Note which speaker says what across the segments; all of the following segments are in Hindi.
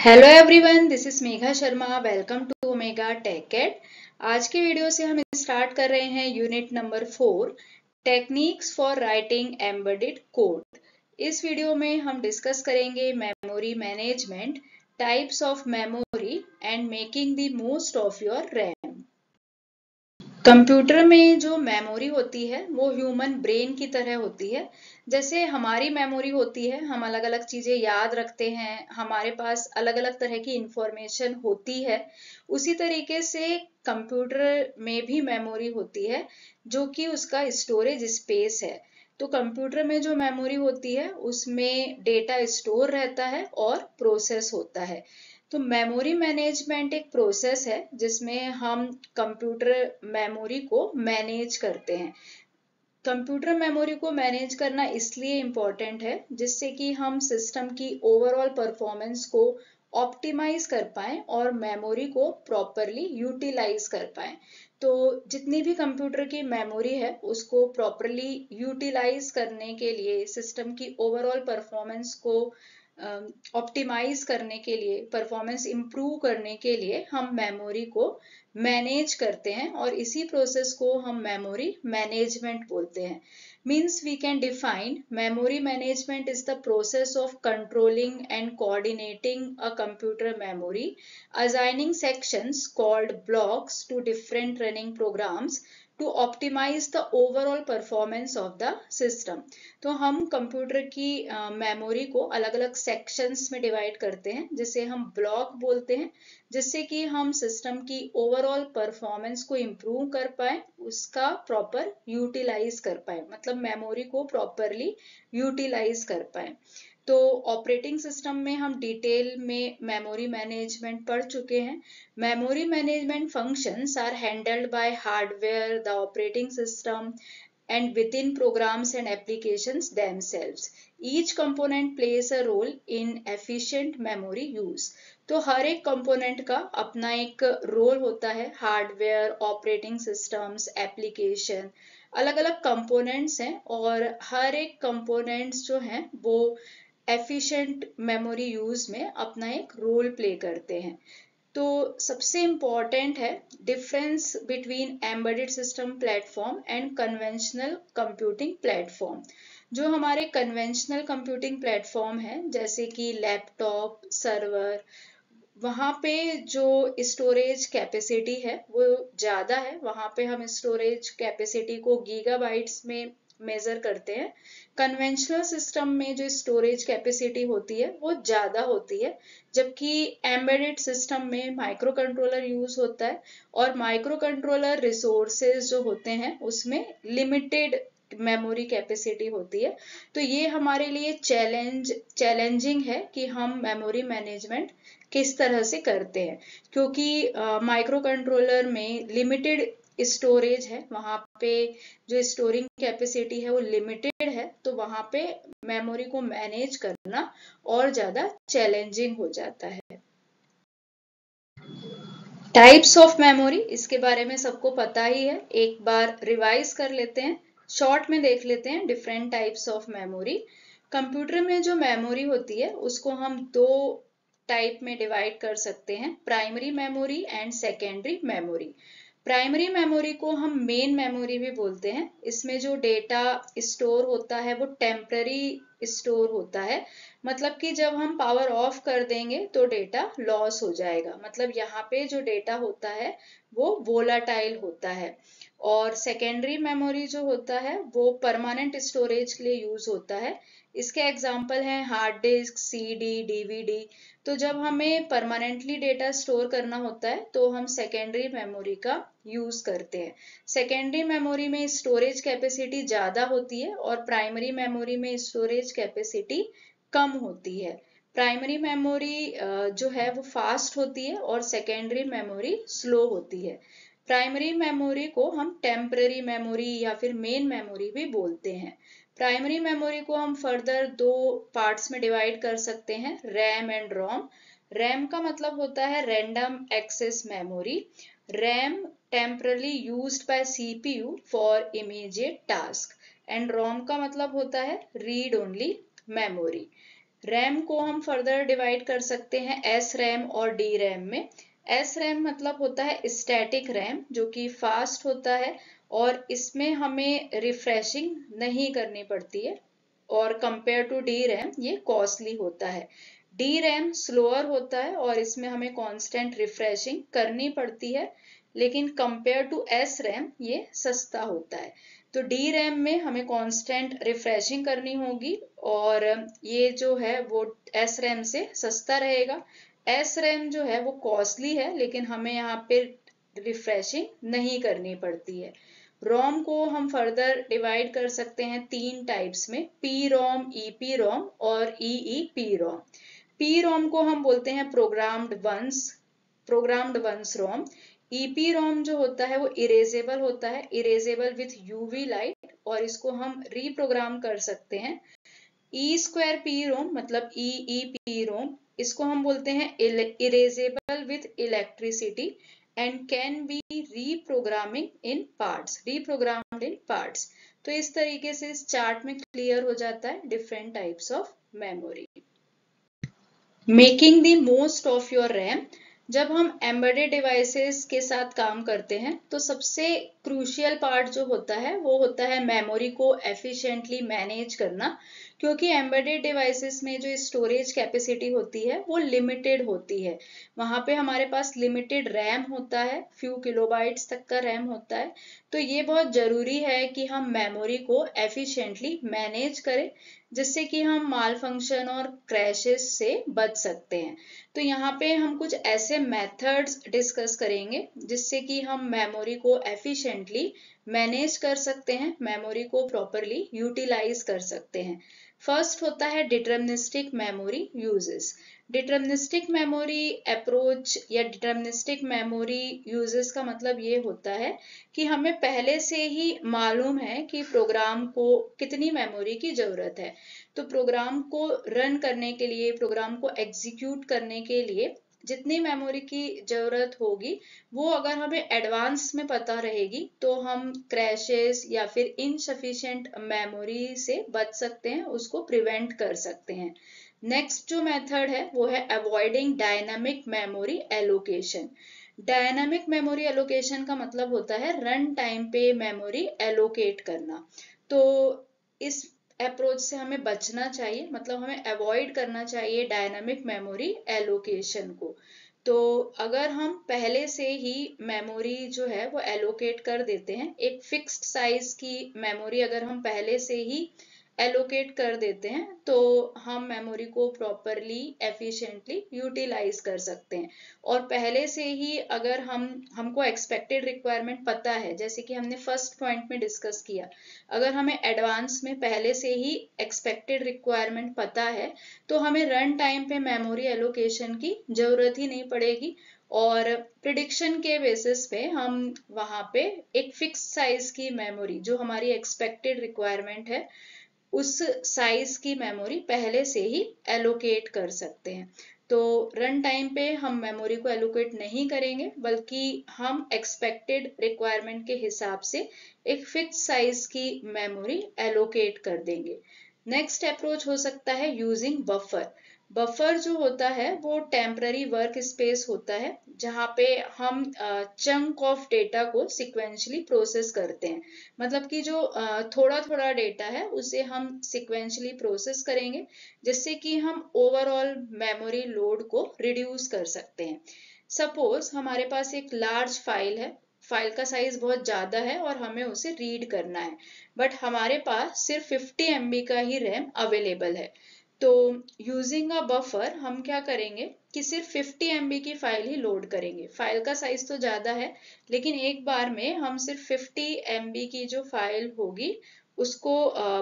Speaker 1: Hello everyone, this is Megha Sharma. Welcome to Omega Tech Ed. आज के वीडियो से हम स्टार्ट कर रहे हैं unit number 4, techniques for writing embedded code. इस वीडियो में हम डिस्कस करेंगे memory management, types of memory and making the most of your RAM. Computer में जो मेमोरी होती है वो ह्यूमन ब्रेन की तरह होती है। जैसे हमारी मेमोरी होती है, हम अलग अलग चीजें याद रखते हैं, हमारे पास अलग अलग तरह की इंफॉर्मेशन होती है। उसी तरीके से कंप्यूटर में भी मेमोरी होती है जो कि उसका स्टोरेज स्पेस है। तो कंप्यूटर में जो मेमोरी होती है उसमें डेटा स्टोर रहता है और प्रोसेस होता है। तो मेमोरी मैनेजमेंट एक प्रोसेस है जिसमें हम कंप्यूटर मेमोरी को मैनेज करते हैं। कंप्यूटर मेमोरी को मैनेज करना इसलिए इम्पोर्टेंट है जिससे कि हम सिस्टम की ओवरऑल परफॉर्मेंस को ऑप्टिमाइज कर पाएं और मेमोरी को प्रॉपरली यूटिलाइज कर पाएं। तो जितनी भी कंप्यूटर की मेमोरी है उसको प्रॉपरली यूटिलाइज करने के लिए, सिस्टम की ओवरऑल परफॉर्मेंस को ऑप्टिमाइज करने के लिए, परफॉर्मेंस इंप्रूव करने के लिए हम मेमोरी को मैनेज करते हैं और इसी प्रोसेस को हम मेमोरी मैनेजमेंट बोलते हैं। Means we can define memory management is the process of controlling and coordinating a computer memory, assigning sections called blocks to different running programs to optimize the overall performance of the system। तो हम कंप्यूटर की मेमोरी को अलग अलग सेक्शंस में डिवाइड करते हैं जिसे हम ब्लॉक बोलते हैं, जिससे कि हम सिस्टम की ओवरऑल परफॉर्मेंस को इम्प्रूव कर पाए, उसका प्रॉपर यूटिलाइज कर पाए, मतलब मेमोरी को प्रॉपरली यूटिलाइज कर पाए। तो ऑपरेटिंग सिस्टम में हम डिटेल में मेमोरी मैनेजमेंट पढ़ चुके हैं। Memory management functions are handled by hardware, the operating system and within programs and applications themselves. Each component plays a role in efficient memory use। तो हर एक कंपोनेंट का अपना एक रोल होता है। हार्डवेयर, ऑपरेटिंग सिस्टम्स, एप्लीकेशन, अलग अलग कंपोनेंट्स हैं और हर एक कंपोनेंट्स जो हैं वो एफिशिएंट मेमोरी यूज में अपना एक रोल प्ले करते हैं। तो सबसे इम्पॉर्टेंट है difference between embedded system platform and conventional computing platform. जो हमारे कन्वेंशनल कंप्यूटिंग प्लेटफॉर्म है जैसे कि लैपटॉप, सर्वर, वहाँ पे जो स्टोरेज कैपेसिटी है वो ज़्यादा है। वहाँ पे हम स्टोरेज कैपेसिटी को गीगाबाइट्स में मेजर करते हैं। कन्वेंशनल सिस्टम में जो स्टोरेज कैपेसिटी होती है वो ज़्यादा होती है, जबकि एम्बेडेड सिस्टम में माइक्रो कंट्रोलर यूज होता है और माइक्रो कंट्रोलर रिसोर्सेज जो होते हैं उसमें लिमिटेड मेमोरी कैपेसिटी होती है। तो ये हमारे लिए चैलेंजिंग है कि हम मेमोरी मैनेजमेंट किस तरह से करते हैं, क्योंकि माइक्रो कंट्रोलर में लिमिटेड स्टोरेज है, वहाँ पे जो स्टोरिंग कैपेसिटी है वो लिमिटेड है, तो वहाँ पे मेमोरी को मैनेज करना और ज्यादा चैलेंजिंग हो जाता है। टाइप्स ऑफ मेमोरी, इसके बारे में सबको पता ही है, एक बार रिवाइज कर लेते हैं, शॉर्ट में देख लेते हैं different types of memory. Computer में जो मेमोरी होती है उसको हम दो टाइप में डिवाइड कर सकते हैं, primary memory and secondary memory. Primary memory को हम मेन मेमोरी भी बोलते हैं। इसमें जो डेटा स्टोर होता है वो टेम्पररी स्टोर होता है, मतलब कि जब हम पावर ऑफ कर देंगे तो डेटा लॉस हो जाएगा, मतलब यहाँ पे जो डेटा होता है वो वोलाटाइल होता है। और सेकेंडरी मेमोरी जो होता है वो परमानेंट स्टोरेज के लिए यूज होता है। इसके एग्जाम्पल हैं हार्ड डिस्क, सीडी, डीवीडी। तो जब हमें परमानेंटली डेटा स्टोर करना होता है तो हम सेकेंडरी मेमोरी का यूज करते हैं। सेकेंडरी मेमोरी में स्टोरेज कैपेसिटी ज्यादा होती है और प्राइमरी मेमोरी में स्टोरेज कैपेसिटी कम होती है। प्राइमरी मेमोरी जो है वो फास्ट होती है और सेकेंडरी मेमोरी स्लो होती है। प्राइमरी मेमोरी को हम टेम्पररी मेमोरी या फिर मेन मेमोरी भी बोलते हैं। प्राइमरी मेमोरी को हम फर्दर दो पार्ट्स में डिवाइड कर सकते हैं, रैम एंड रोम। रैम का मतलब होता है random access memory. RAM temporarily used by CPU for immediate task and ROM का मतलब होता है रीड ओनली मेमोरी। रैम को हम फर्दर डिवाइड कर सकते हैं एस रैम और डी रैम में। एस रैम मतलब होता है स्टैटिक रैम, जो कि फास्ट होता है और इसमें हमें रिफ्रेशिंग नहीं करनी पड़ती है, और कंपेयर टू डी रैम ये कॉस्टली होता है। डी रैम स्लोअर होता है और इसमें हमें कांस्टेंट रिफ्रेशिंग करनी पड़ती है, लेकिन कंपेयर टू एस रैम ये सस्ता होता है। तो डी रैम में हमें कांस्टेंट रिफ्रेशिंग करनी होगी और ये जो है वो एस रैम से सस्ता रहेगा। एस रैम जो है वो कॉस्टली है, लेकिन हमें यहाँ पे रिफ्रेशिंग नहीं करनी पड़ती है। रोम को हम फर्दर डिवाइड कर सकते हैं 3 टाइप्स में, पी रोम, ईपी रोम और ईईपी रोम। पी रोम को हम बोलते हैं प्रोग्राम्ड वंस रोम। ईपी रोम जो होता है वो इरेजेबल होता है, इरेजेबल विथ यूवी लाइट, और इसको हम रीप्रोग्राम कर सकते हैं। ई स्क्वायर पी रोम मतलब ईईपी रोम, इसको हम बोलते हैं erasable with electricity and can be reprogrammed in parts. तो इस तरीके से इस चार्ट में क्लियर हो जाता है different types of memory. Making the most of your RAM. जब हम एम्बेडेड डिवाइसेस के साथ काम करते हैं तो सबसे क्रूशियल पार्ट जो होता है वो होता है मेमोरी को एफिशिएंटली मैनेज करना, क्योंकि एम्बेडेड डिवाइसेस में जो स्टोरेज कैपेसिटी होती है वो लिमिटेड होती है। वहां पे हमारे पास लिमिटेड रैम होता है, फ्यू किलोबाइट्स तक का रैम होता है। तो ये बहुत जरूरी है कि हम मेमोरी को एफिशिएंटली मैनेज करें, जिससे कि हम माल फंक्शन और क्रैशेस से बच सकते हैं। तो यहाँ पे हम कुछ ऐसे मेथड्स डिस्कस करेंगे जिससे कि हम मेमोरी को एफिशिएंटली मैनेज कर सकते हैं, मेमोरी को प्रॉपरली यूटिलाइज कर सकते हैं। फर्स्ट होता है deterministic memory uses. Deterministic memory approach या डिटरमिनिस्टिक मेमोरी यूजेस का मतलब ये होता है कि हमें पहले से ही मालूम है कि प्रोग्राम को कितनी मेमोरी की जरूरत है। तो प्रोग्राम को रन करने के लिए, प्रोग्राम को एग्जीक्यूट करने के लिए जितनी मेमोरी की जरूरत होगी वो अगर हमें एडवांस में पता रहेगी तो हम क्रैशेस या फिर इनसफिशिएंट मेमोरी से बच सकते हैं, उसको प्रिवेंट कर सकते हैं। नेक्स्ट जो मेथड है वो है avoiding dynamic memory allocation. Dynamic memory allocation का मतलब होता है रन टाइम पे मेमोरी एलोकेट करना। तो इस अप्रोच से हमें बचना चाहिए, मतलब हमें अवॉइड करना चाहिए डायनामिक मेमोरी एलोकेशन को। तो अगर हम पहले से ही मेमोरी जो है वो एलोकेट कर देते हैं, एक फिक्स्ड साइज की मेमोरी अगर हम पहले से ही एलोकेट कर देते हैं तो हम मेमोरी को प्रॉपरली एफिशिएंटली यूटिलाइज कर सकते हैं। और पहले से ही अगर हमको एक्सपेक्टेड रिक्वायरमेंट पता है, जैसे कि हमने फर्स्ट पॉइंट में डिस्कस किया, अगर हमें एडवांस में पहले से ही एक्सपेक्टेड रिक्वायरमेंट पता है तो हमें रन टाइम पे मेमोरी एलोकेशन की जरूरत ही नहीं पड़ेगी, और प्रिडिक्शन के बेसिस पे हम वहां पे एक फिक्स साइज की मेमोरी, जो हमारी एक्सपेक्टेड रिक्वायरमेंट है, उस साइज की मेमोरी पहले से ही एलोकेट कर सकते हैं। तो रन टाइम पे हम मेमोरी को एलोकेट नहीं करेंगे, बल्कि हम एक्सपेक्टेड रिक्वायरमेंट के हिसाब से एक फिक्स साइज की मेमोरी एलोकेट कर देंगे। नेक्स्ट अप्रोच हो सकता है यूजिंग बफर। बफर जो होता है वो टेम्पररी वर्क स्पेस होता है, जहाँ पे हम चंक ऑफ डेटा को सिक्वेंशली प्रोसेस करते हैं। मतलब कि जो थोड़ा थोड़ा डेटा है उसे हम सिक्वेंशली प्रोसेस करेंगे, जिससे कि हम ओवरऑल मेमोरी लोड को रिड्यूस कर सकते हैं। सपोज हमारे पास एक लार्ज फाइल है, फाइल का साइज बहुत ज्यादा है और हमें उसे रीड करना है, बट हमारे पास सिर्फ 50 MB का ही रैम अवेलेबल है। तो यूजिंग अ बफर हम क्या करेंगे कि सिर्फ 50 MB की फाइल ही लोड करेंगे। फाइल का साइज तो ज्यादा है, लेकिन एक बार में हम सिर्फ 50 MB की जो फाइल होगी उसको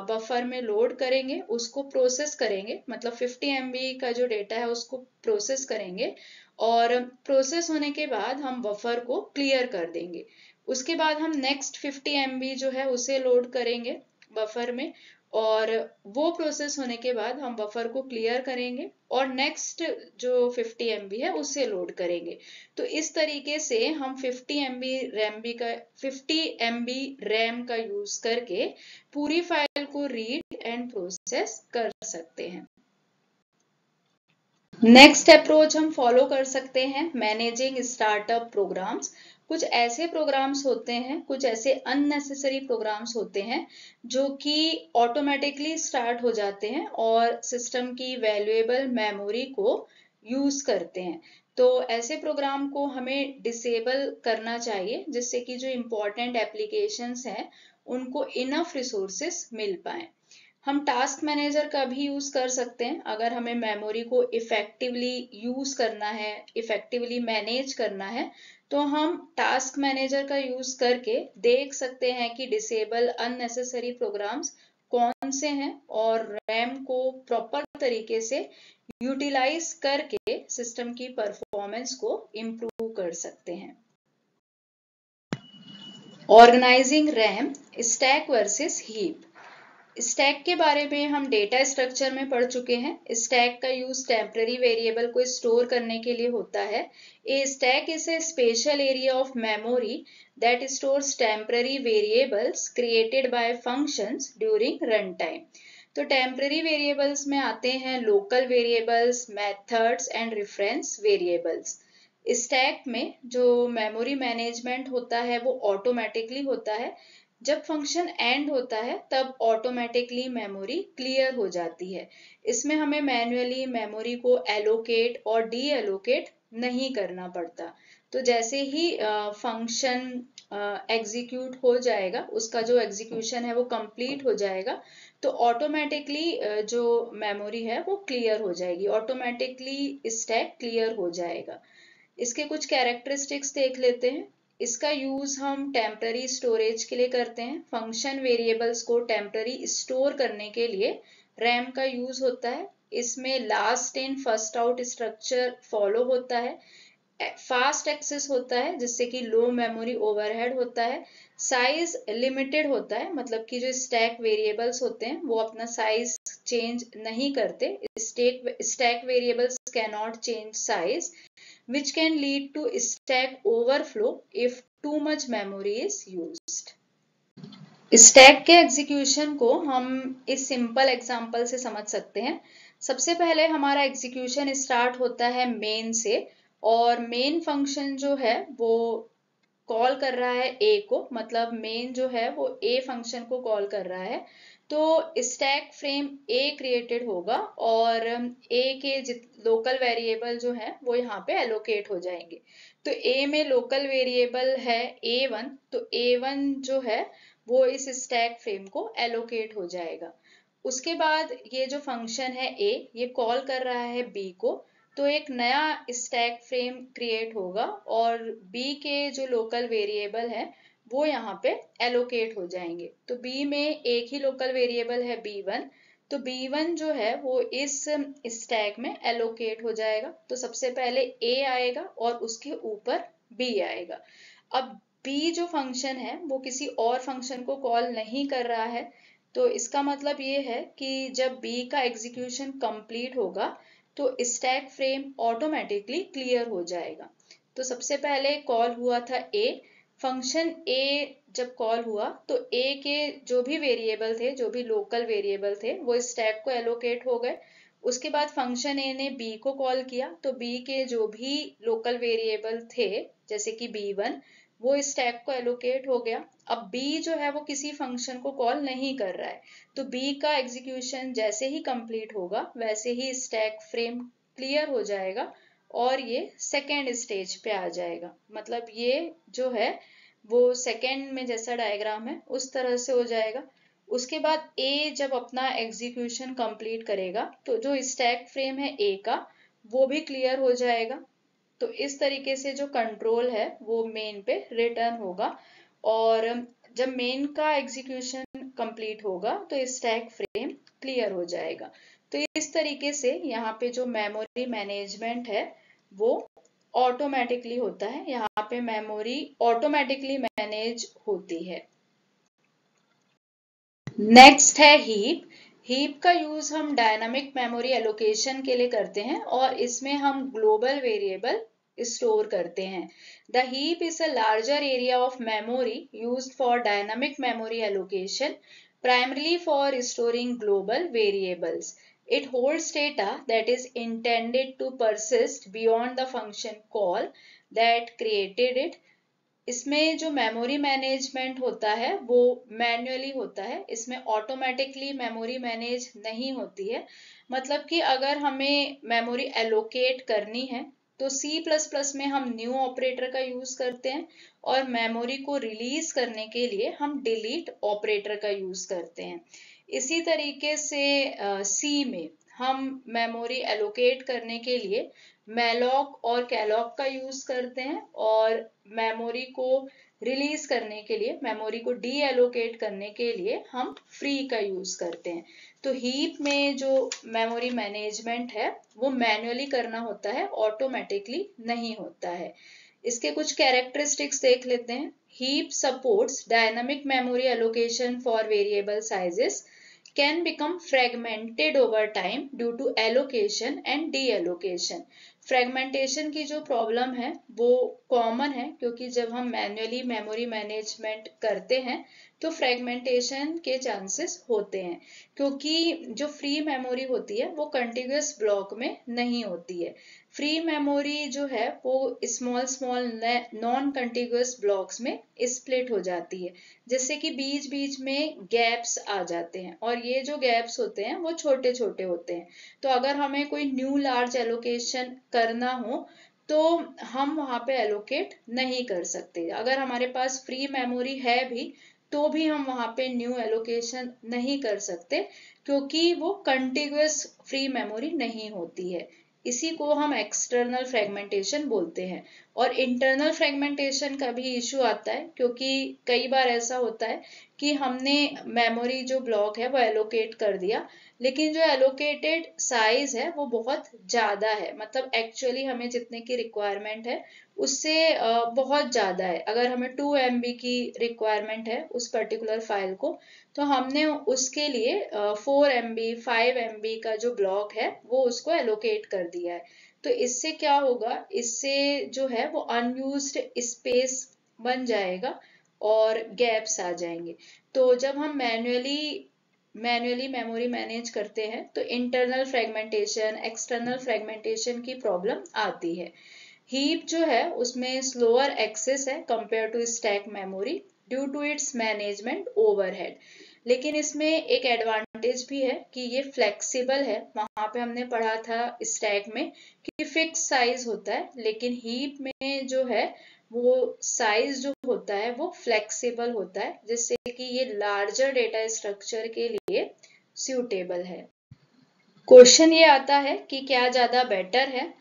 Speaker 1: बफर में लोड करेंगे, उसको प्रोसेस करेंगे, मतलब 50 MB का जो डेटा है उसको प्रोसेस करेंगे, और प्रोसेस होने के बाद हम बफर को क्लियर कर देंगे। उसके बाद हम नेक्स्ट 50 MB जो है उसे लोड करेंगे बफर में, और वो प्रोसेस होने के बाद हम बफर को क्लियर करेंगे और नेक्स्ट जो 50 MB है उसे लोड करेंगे। तो इस तरीके से हम 50 MB रैम का यूज करके पूरी फाइल को रीड एंड प्रोसेस कर सकते हैं। नेक्स्ट अप्रोच हम फॉलो कर सकते हैं मैनेजिंग स्टार्टअप प्रोग्राम्स। कुछ ऐसे प्रोग्राम्स होते हैं, कुछ ऐसे अननेसेसरी प्रोग्राम्स होते हैं जो कि ऑटोमेटिकली स्टार्ट हो जाते हैं और सिस्टम की वैल्यूएबल मेमोरी को यूज करते हैं। तो ऐसे प्रोग्राम को हमें डिसेबल करना चाहिए जिससे कि जो इम्पोर्टेंट एप्लीकेशंस हैं उनको इनफ रिसोर्सेस मिल पाए। हम टास्क मैनेजर का भी यूज कर सकते हैं अगर हमें मेमोरी को इफेक्टिवली यूज करना है, इफेक्टिवली मैनेज करना है, तो हम टास्क मैनेजर का यूज करके देख सकते हैं कि डिसेबल अननेसेसरी प्रोग्राम्स कौन से हैं और रैम को प्रॉपर तरीके से यूटिलाइज करके सिस्टम की परफॉर्मेंस को इम्प्रूव कर सकते हैं। Organising RAM, stack versus heap. Stack के बारे में हम डेटा स्ट्रक्चर में पढ़ चुके हैं। स्टैक का यूज टेम्पररी वेरिएबल को स्टोर करने के लिए होता है। ए stack is a special area of memory that stores temporary variables created by functions during run time. तो टेम्पररी वेरिएबल्स में आते हैं local variables, methods and reference variables. Stack में जो मेमोरी मैनेजमेंट होता है वो ऑटोमेटिकली होता है। जब फंक्शन एंड होता है तब ऑटोमेटिकली मेमोरी क्लियर हो जाती है। इसमें हमें मैन्युअली मेमोरी को एलोकेट और डी एलोकेट नहीं करना पड़ता। तो जैसे ही फंक्शन एग्जीक्यूट हो जाएगा, उसका जो एग्जीक्यूशन है वो कंप्लीट हो जाएगा, तो ऑटोमेटिकली जो मेमोरी है वो क्लियर हो जाएगी, ऑटोमेटिकली स्टैक क्लियर हो जाएगा। इसके कुछ कैरेक्टरिस्टिक्स देख लेते हैं। इसका यूज हम टेम्पररी स्टोरेज के लिए करते हैं। फंक्शन वेरिएबल्स को टेम्पररी स्टोर करने के लिए रैम का यूज होता है। इसमें last in first out structure follow होता है। फास्ट एक्सेस होता है जिससे कि लो मेमोरी ओवरहेड होता है। साइज लिमिटेड होता है, मतलब कि जो स्टैक वेरिएबल्स होते हैं वो अपना साइज चेंज नहीं करते। Stack variables can not change size which can lead to stack overflow if too much memory is used. Stack के एग्जीक्यूशन को हम इस सिंपल एग्जांपल से समझ सकते हैं। सबसे पहले हमारा एग्जीक्यूशन स्टार्ट होता है मेन से, और मेन फंक्शन जो है वो कॉल कर रहा है ए को, मतलब मेन जो है वो ए फंक्शन को कॉल कर रहा है। तो स्टैक फ्रेम ए क्रिएटेड होगा और ए के लोकल वेरिएबल जो है वो यहाँ पे एलोकेट हो जाएंगे। तो ए में लोकल वेरिएबल है A1, तो A1 जो है वो इस स्टैक फ्रेम को एलोकेट हो जाएगा। उसके बाद ये जो फंक्शन है ए, ये कॉल कर रहा है बी को, तो एक नया स्टैक फ्रेम क्रिएट होगा और बी के जो लोकल वेरिएबल है वो यहाँ पे एलोकेट हो जाएंगे। तो बी में एक ही लोकल वेरिएबल है B1, तो B1 जो है वो इस स्टैक में एलोकेट हो जाएगा। तो सबसे पहले A आएगा और उसके ऊपर B आएगा। अब B जो फंक्शन है वो किसी और फंक्शन को कॉल नहीं कर रहा है, तो इसका मतलब ये है कि जब B का एग्जीक्यूशन कंप्लीट होगा तो स्टैक फ्रेम ऑटोमेटिकली क्लियर हो जाएगा। तो सबसे पहले कॉल हुआ था ए फंक्शन, ए जब कॉल हुआ तो ए के जो भी वेरिएबल थे, जो भी लोकल वेरिएबल थे, वो स्टैक को एलोकेट हो गए। उसके बाद फंक्शन ए ने बी को कॉल किया, तो बी के जो भी लोकल वेरिएबल थे जैसे कि B1, वो स्टैक को एलोकेट हो गया। अब बी जो है वो किसी फंक्शन को कॉल नहीं कर रहा है, तो बी का एग्जीक्यूशन जैसे ही कंप्लीट होगा वैसे ही स्टैक फ्रेम क्लियर हो जाएगा और ये सेकेंड स्टेज पे आ जाएगा। मतलब ये जो है वो सेकेंड में जैसा डायग्राम है उस तरह से हो जाएगा। उसके बाद ए जब अपना एग्जीक्यूशन कंप्लीट करेगा तो जो स्टैक फ्रेम है ए का वो भी क्लियर हो जाएगा। तो इस तरीके से जो कंट्रोल है वो मेन पे रिटर्न होगा, और जब मेन का एग्जीक्यूशन कंप्लीट होगा तो स्टैक फ्रेम क्लियर हो जाएगा। तो इस तरीके से यहाँ पे जो मेमोरी मैनेजमेंट है वो ऑटोमेटिकली होता है, यहाँ पे मेमोरी ऑटोमेटिकली मैनेज होती है। नेक्स्ट है हीप। हीप का यूज हम डायनामिक मेमोरी एलोकेशन के लिए करते हैं और इसमें हम ग्लोबल वेरिएबल स्टोर करते हैं। The heap is a larger area of memory used for dynamic memory allocation, primarily for storing global variables. It holds data that is intended to persist beyond the function call that created it. इसमें जो मेमोरी मैनेजमेंट होता है वो मैन्युअली होता है, इसमें ऑटोमेटिकली मेमोरी मैनेज नहीं होती है। मतलब कि अगर हमें मेमोरी एलोकेट करनी है तो C++ में हम न्यू ऑपरेटर का यूज करते हैं और मेमोरी को रिलीज करने के लिए हम डिलीट ऑपरेटर का यूज करते हैं। इसी तरीके से C में हम मेमोरी एलोकेट करने के लिए मैलॉक और कैलॉक का यूज करते हैं और मेमोरी को रिलीज करने के लिए, मेमोरी को डी एलोकेट करने के लिए हम फ्री का यूज करते हैं। तो हीप में जो मेमोरी मैनेजमेंट है वो मैन्युअली करना होता है, ऑटोमेटिकली नहीं होता है। इसके कुछ कैरेक्टरिस्टिक्स देख लेते हैं। Heap supports dynamic memory allocation for variable sizes, can become fragmented over time due to allocation and de-allocation. Fragmentation की जो प्रॉब्लम है वो कॉमन है क्योंकि जब हम मैन्युअली मेमोरी मैनेजमेंट करते हैं तो फ्रेगमेंटेशन के चांसेस होते हैं, क्योंकि जो फ्री मेमोरी होती है वो कंटिन्यूअस ब्लॉक में नहीं होती है। फ्री मेमोरी जो है वो small small non continuous blocks में स्प्लिट हो जाती है, जिससे कि बीच बीच में गैप्स आ जाते हैं और ये जो गैप्स होते हैं वो छोटे छोटे होते हैं। तो अगर हमें कोई न्यू लार्ज एलोकेशन करना हो तो हम वहां पे एलोकेट नहीं कर सकते। अगर हमारे पास फ्री मेमोरी है भी तो भी हम वहां पे न्यू एलोकेशन नहीं कर सकते क्योंकि वो कंटिन्यूअस फ्री मेमोरी नहीं होती है। इसी को हम एक्सटर्नल फ्रेगमेंटेशन बोलते हैं। और इंटरनल फ्रेगमेंटेशन का भी इशू आता है क्योंकि कई बार ऐसा होता है कि हमने मेमोरी जो ब्लॉक है वो एलोकेट कर दिया, लेकिन जो एलोकेटेड साइज है वो बहुत ज्यादा है, मतलब एक्चुअली हमें जितने की रिक्वायरमेंट है उससे बहुत ज्यादा है। अगर हमें 2 MB की रिक्वायरमेंट है उस पर्टिकुलर फाइल को, तो हमने उसके लिए 4 MB 5 MB का जो ब्लॉक है वो उसको एलोकेट कर दिया है। तो इससे क्या होगा, इससे जो है वो अनयूज्ड स्पेस बन जाएगा और गैप्स आ जाएंगे। तो जब हम मैन्युअली मेमोरी मैनेज करते हैं तो इंटरनल फ्रेगमेंटेशन, एक्सटर्नल फ्रेगमेंटेशन की प्रॉब्लम आती है। हीप जो है उसमें स्लोअर एक्सेस है compare to stack memory due to its management overhead, लेकिन इसमें एक एडवांटेज भी है कि ये फ्लेक्सिबल है। वहां पे हमने पढ़ा था स्टैक में कि फिक्स साइज होता है, लेकिन हीप में जो है वो साइज जो होता है वो फ्लेक्सिबल होता है, जिससे कि ये लार्जर डेटा स्ट्रक्चर के लिए सूटेबल है। क्वेश्चन ये आता है कि क्या ज्यादा बेटर है,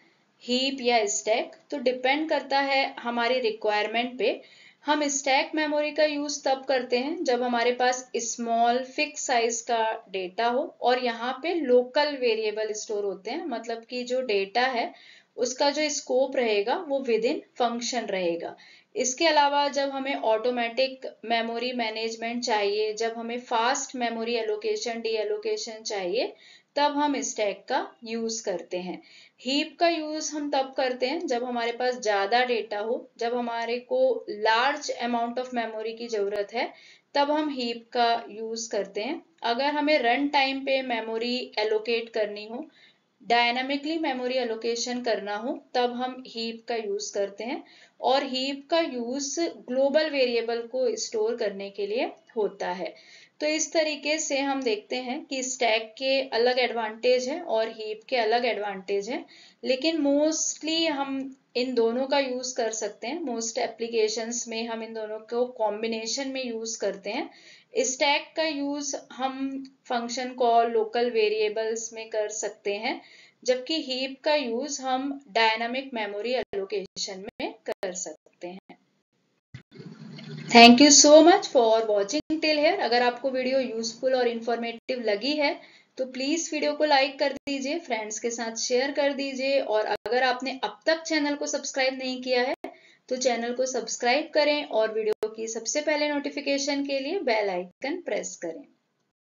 Speaker 1: हीप या स्टैक? तो डिपेंड करता है हमारी रिक्वायरमेंट पे। हम स्टैक मेमोरी का यूज तब करते हैं जब हमारे पास स्मॉल फिक्स साइज का डेटा हो और यहाँ पे लोकल वेरिएबल स्टोर होते हैं, मतलब कि जो डेटा है उसका जो स्कोप रहेगा वो विद इन फंक्शन रहेगा। इसके अलावा जब हमें ऑटोमेटिक मेमोरी मैनेजमेंट चाहिए, जब हमें fast memory allocation D allocation चाहिए, तब हम स्टैक का यूज करते हैं। हीप का यूज हम तब करते हैं जब हमारे पास ज्यादा डेटा हो, जब हमारे को लार्ज अमाउंट ऑफ मेमोरी की जरूरत है, तब हम हीप का यूज करते हैं। अगर हमें रन टाइम पे मेमोरी एलोकेट करनी हो, डायनामिकली मेमोरी एलोकेशन करना हो, तब हम हीप का यूज करते हैं। और हीप का यूज ग्लोबल वेरिएबल को स्टोर करने के लिए होता है। तो इस तरीके से हम देखते हैं कि स्टैक के अलग एडवांटेज हैं और हीप के अलग एडवांटेज हैं, लेकिन मोस्टली हम इन दोनों का यूज कर सकते हैं। मोस्ट एप्लीकेशंस में हम इन दोनों को कॉम्बिनेशन में यूज करते हैं। स्टैक का यूज हम फंक्शन कॉल लोकल वेरिएबल्स में कर सकते हैं, जबकि हीप का यूज हम डायनामिक मेमोरी एलोकेशन में कर सकते हैं। Thank you so much for watching till here. अगर आपको वीडियो यूजफुल और इंफॉर्मेटिव लगी है तो प्लीज वीडियो को लाइक कर दीजिए, फ्रेंड्स के साथ शेयर कर दीजिए, और अगर आपने अब तक चैनल को सब्सक्राइब नहीं किया है तो चैनल को सब्सक्राइब करें और वीडियो की सबसे पहले नोटिफिकेशन के लिए बेल आइकन प्रेस करें।